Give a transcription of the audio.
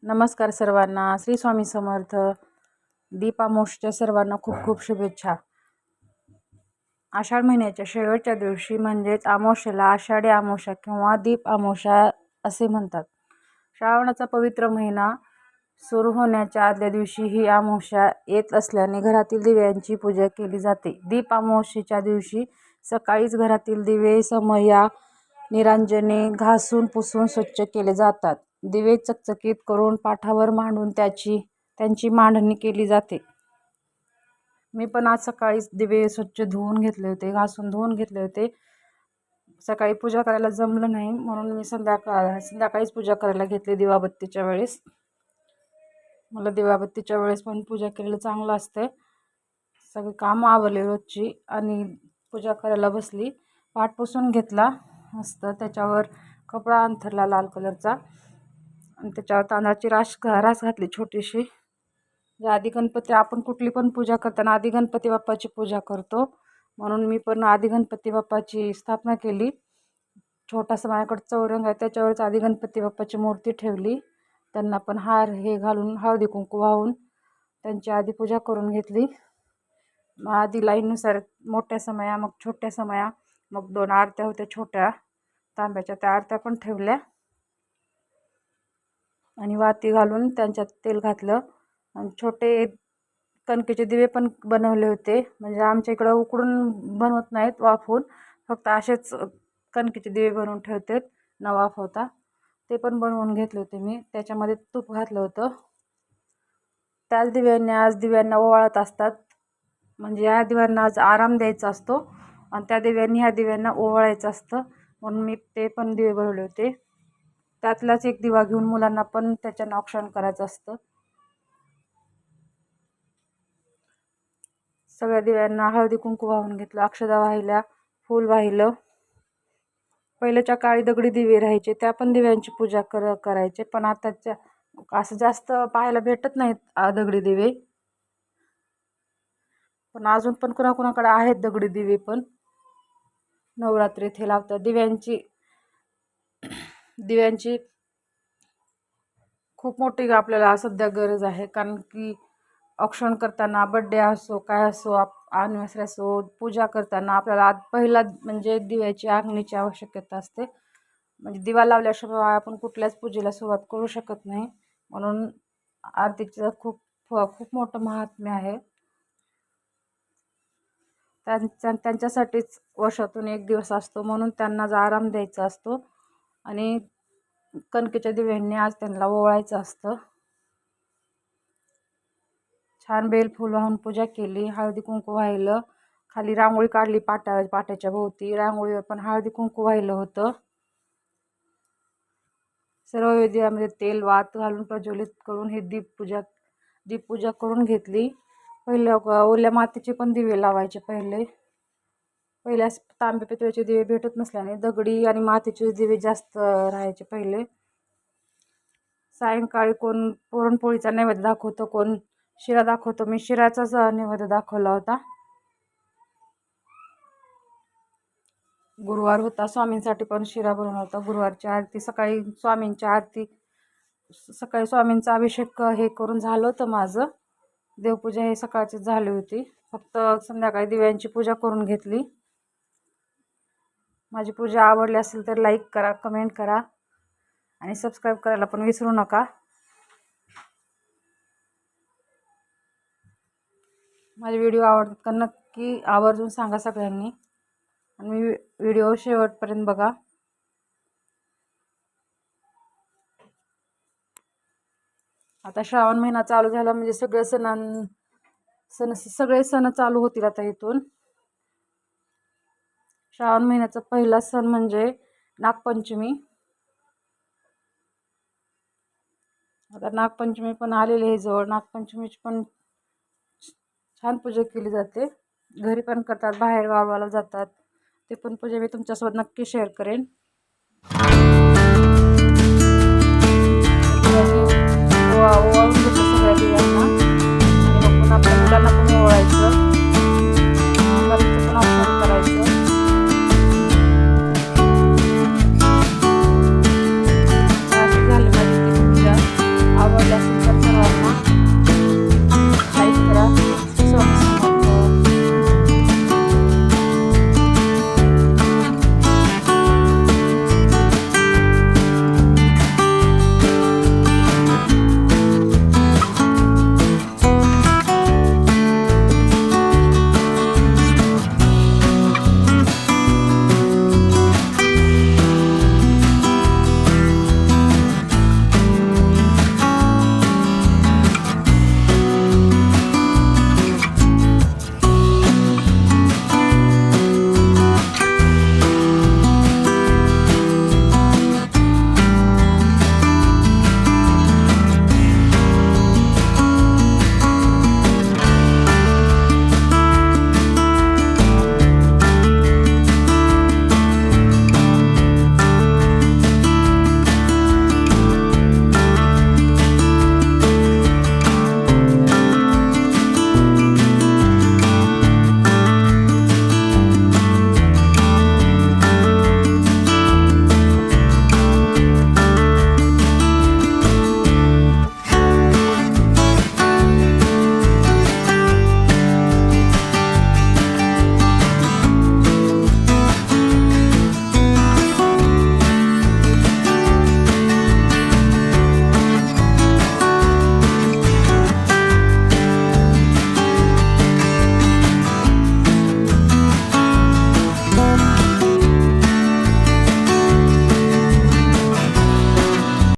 नमस्कार सर्वांना. श्री स्वामी समर्थ. दीपामावस्येच्या सर्वांना खूप खूप शुभेच्छा. आषाढ महिन्याच्या शेवटच्या दिवशी म्हणजेच अमावस्येला आषाढी अमावस्या किंवा दीप अमावस्या असे म्हणतात. श्रावणाचा पवित्र महिना सुरू होण्याच्या आदल्या दिवशी ही अमावस्या येत असल्याने घरातील दिव्यांची पूजा केली जाते. दीप अमावस्येच्या दिवशी सकाळीच घरातील दिवे समया निरांजने घासून पुसून स्वच्छ केले जातात. दिवे चकचकीत करून पाटावर मांडून त्यांची मांडणी केली जाते. मी पण आज सकाळीच दिवे स्वच्छ धुवून घेतले होते, घासून धुवून घेतले होते. सकाळी पूजा करायला जमलं नाही म्हणून मी संध्याकाळीच पूजा करायला घेतली दिवाबत्तीच्या वेळेस. मला दिवाबत्तीच्या वेळेस पण पूजा केलेलं चांगलं असते. सगळी कामं आवरली रोजची आणि पूजा करायला बसली. पाट पुसून घेतला मस्त, त्याच्यावर कपडा अंथरला लाल कलरचा आणि त्याच्यावर तांदळाची रास घातली छोटीशी. आधी गणपती, आपण कुठली पण पूजा करताना आधी गणपती बाप्पाची पूजा करतो, म्हणून मी पण आधी गणपती बाप्पाची स्थापना केली. छोटासा माझ्याकडे चौरंग आहे, त्याच्यावरच आधी गणपती बाप्पाची मूर्ती ठेवली. त्यांना पण हार हे घालून हळदी कुंकू वाहून त्यांची आधी पूजा करून घेतली. मग आधी लाईननुसार मोठ्या समया, मग छोट्या समया, मग 2 आरत्या होत्या छोट्या तांब्याच्या, त्या आरत्या पण ठेवल्या आणि वाती घालून त्यांच्यात तेल घातलं. आणि छोटे कणकेचे दिवे पण बनवले होते. म्हणजे आमच्या इकडं उकडून बनवत नाहीत वाफवून, फक्त असेच कणकेचे दिवे बनवून ठेवतात न वाफवता. ते पण बनवून घेतले होते मी. त्याच्यामध्ये तूप घातलं होतं. त्याच दिव्यांनी आज दिव्यांना ओवाळत असतात, म्हणजे या दिव्यांना आज आराम द्यायचा असतो आणि त्या दिव्यांनी ह्या दिव्यांना ओवाळायचं असतं, म्हणून मी ते पण दिवे बनवले होते. त्यातलाच एक दिवा घेऊन मुलांना पण त्याच्यानं औक्षण करायचं असतं. सगळ्या दिव्यांना हळदी कुंकू वाहून घेतलं, अक्षदा वाहिल्या, फूल वाहिलं. पहिल्याच्या काळी दगडी दिवे राहायचे, त्या पण दिव्यांची पूजा करायचे, पण आताच्या असं जास्त पाहायला भेटत नाहीत दगडी दिवे. पण अजून पण कुणाकुणाकडे आहेत दगडी दिवे, पण नवरात्रीत हे लावतात. दिव्यांची खूप मोठी आपल्याला सध्या गरज आहे, कारण की औक्षण करताना, बड्डे असो काय असो, अॅनिव्हर्सरी असो, पूजा करताना आपल्याला पहिला म्हणजे दिव्याची आग्नीची आवश्यकता असते. म्हणजे दिवा लावल्याशिवाय आपण कुठल्याच पूजेला सुरुवात करू शकत नाही. म्हणून आरतीचं खूप खूप मोठं महात्म्य आहे. त्यांच्यासाठीच वर्षातून एक दिवस असतो, म्हणून त्यांना आराम द्यायचा असतो आणि कणकेच्या दिव्यांनी आज त्यांना ओवाळायचं असतं. छान बेलफूल वाहून पूजा केली, हळदी कुंकू वाहिलं, खाली रांगोळी काढली पाट्याच्या भोवती. रांगोळीवर पण हळदी कुंकू वाहिलं होतं. सर्व दिव्यामध्ये तेल वात घालून प्रज्वलित करून हे दीपपूजा करून घेतली. पहिले ओल्या मातीचे पण दिवे लावायचे. पहिल्या तांबे पितळेचे दिवे भेटत नसल्याने दगडी आणि मातीचे दिवे जास्त राहायचे पहिले. सायंकाळी कोण पुरणपोळीचा नैवेद्य दाखवतो, कोण शिरा दाखवतो. मी शिराचाच नैवेद्य दाखवला होता. गुरुवार होता, स्वामींसाठी पण शिरा बनवला होता. गुरुवारची आरती सकाळी, सकाळी स्वामींचा अभिषेक हे करून झालं होतं माझं. देवपूजा हे सकाळचीच झाली होती, फक्त संध्याकाळी दिव्यांची पूजा करून घेतली. माझी पूजा आवडली असेल तर लाईक करा, कमेंट करा आणि सबस्क्राईब करायला पण विसरू नका. माझे व्हिडिओ आवडतात का नक्की आवर्जून सांगा सगळ्यांनी आणि व्हिडिओ शेवटपर्यंत बघा. आता श्रावण महिना चालू झाला म्हणजे सगळे सण चालू होतील आता इथून. श्रावण महिन्याचा पहिला सण म्हणजे नागपंचमी. आता नागपंचमी पण आलेली आहे जवळ. नागपंचमीची पण छान पूजा केली जाते. घरी पण करतात, बाहेर गावाला जातात. ते पण पूजा मी तुमच्यासोबत नक्की शेअर करेन. वा